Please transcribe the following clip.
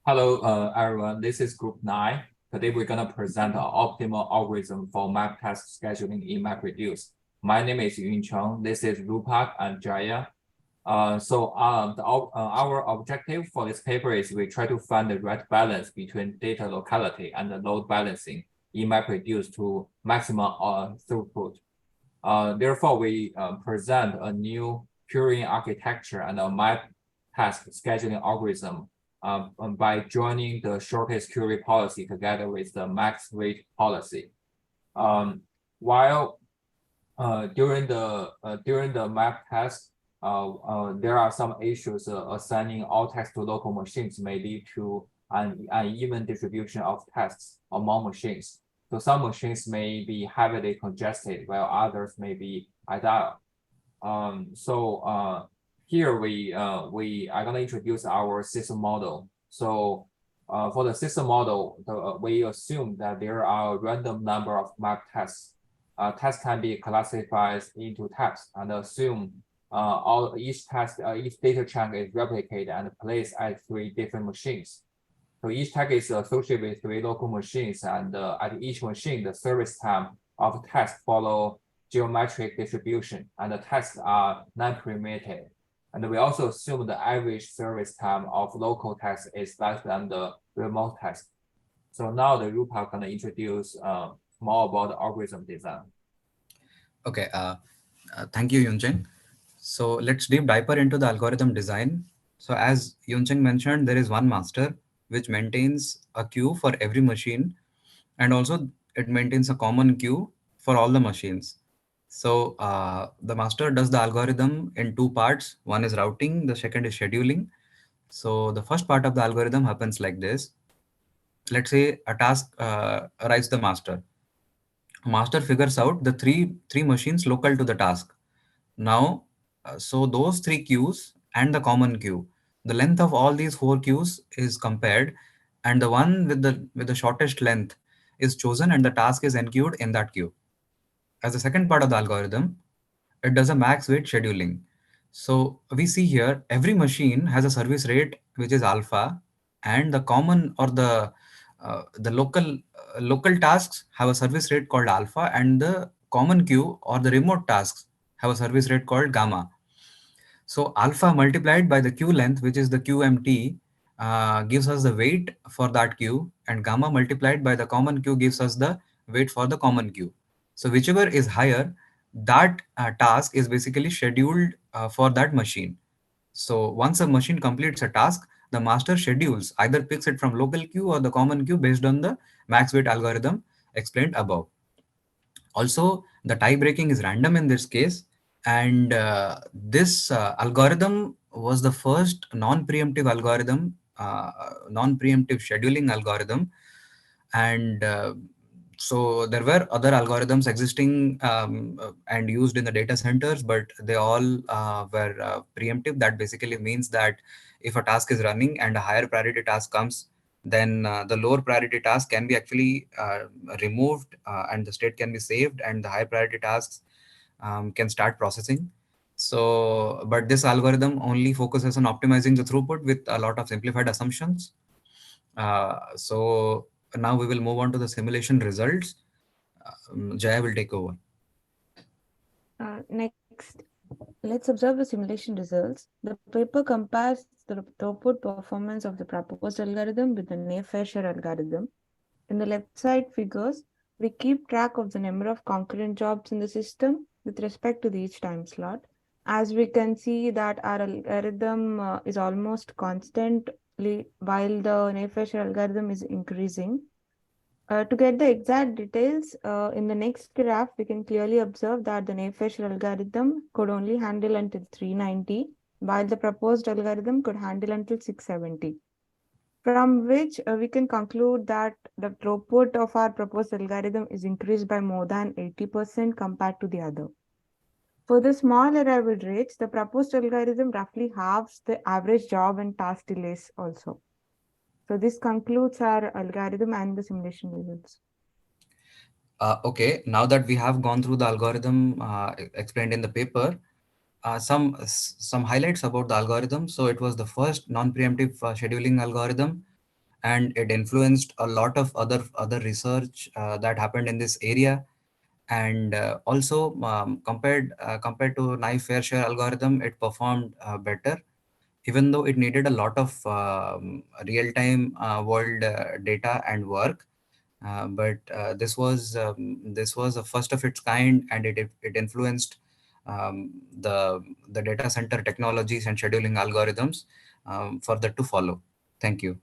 Hello, everyone. This is Group 9. Today, we're going to present an optimal algorithm for map task scheduling in MapReduce. My name is Yun Cheng. This is Rupak and Jaya. Our objective for this paper is we try to find the right balance between data locality and the load balancing in MapReduce to maximum throughput. Therefore, we present a new Turing architecture and a map task scheduling algorithm by joining the shortest query policy together with the max wait policy. While during the map task, there are some issues. Assigning all tasks to local machines may lead to an uneven distribution of tasks among machines. So some machines may be heavily congested, while others may be idle. Here we are gonna introduce our system model. So for the system model, we assume that there are a random number of map tasks. Tasks can be classified into types and assume each data chunk is replicated and placed at 3 different machines. So each tag is associated with 3 local machines, and at each machine, the service time of tasks follow geometric distribution, and the tasks are non-primitive. And we also assume the average service time of local tasks is less than the remote task. So now the Rupa gonna introduce more about the algorithm design. Okay, thank you, Yuncheng. So let's deep dive into the algorithm design. So as Yuncheng mentioned, there is one master which maintains a queue for every machine, and also it maintains a common queue for all the machines. So the master does the algorithm in two parts. One is routing, the second is scheduling. So the first part of the algorithm happens like this. Let's say a task arrives the master. Master figures out the three machines local to the task. Now, so those three queues and the common queue, the length of all these four queues is compared, and the one with the shortest length is chosen, and the task is enqueued in that queue. As the second part of the algorithm, it does a max wait scheduling. So we see here every machine has a service rate which is alpha, and the common or the local tasks have a service rate called alpha, and the common queue or the remote tasks have a service rate called gamma. So alpha multiplied by the queue length, which is the QMT, gives us the weight for that queue, and gamma multiplied by the common queue gives us the weight for the common queue. So whichever is higher, that task is basically scheduled for that machine. So once a machine completes a task, the master schedules either picks it from local queue or the common queue based on the max weight algorithm explained above. Also, the tie breaking is random in this case, and this algorithm was the first non-preemptive algorithm, non-preemptive scheduling algorithm, and so there were other algorithms existing and used in the data centers, but they all were preemptive. That basically means that if a task is running and a higher priority task comes, then the lower priority task can be actually removed, and the state can be saved, and the high priority tasks can start processing. So, but this algorithm only focuses on optimizing the throughput with a lot of simplified assumptions. So now we will move on to the simulation results. Jaya will take over. Next, let's observe the simulation results. The paper compares the throughput performance of the proposed algorithm with the Nayr-Fisher algorithm. In the left side figures, we keep track of the number of concurrent jobs in the system with respect to each time slot. As we can see that our algorithm is almost constantly while the Nayr-Fisher algorithm is increasing. To get the exact details, in the next graph, we can clearly observe that the Nayr-Fisher algorithm could only handle until 390, while the proposed algorithm could handle until 670. From which we can conclude that the throughput of our proposed algorithm is increased by more than 80% compared to the other. For the small arrival rates, the proposed algorithm roughly halves the average job and task delays also. So this concludes our algorithm and the simulation results. Okay, now that we have gone through the algorithm explained in the paper, some highlights about the algorithm. So it was the first non-preemptive scheduling algorithm. and it influenced a lot of other research that happened in this area. And also compared to naive fair share algorithm, it performed better, even though it needed a lot of real-time world data and work. But this was a first of its kind, and it influenced the data center technologies and scheduling algorithms for that to follow. Thank you.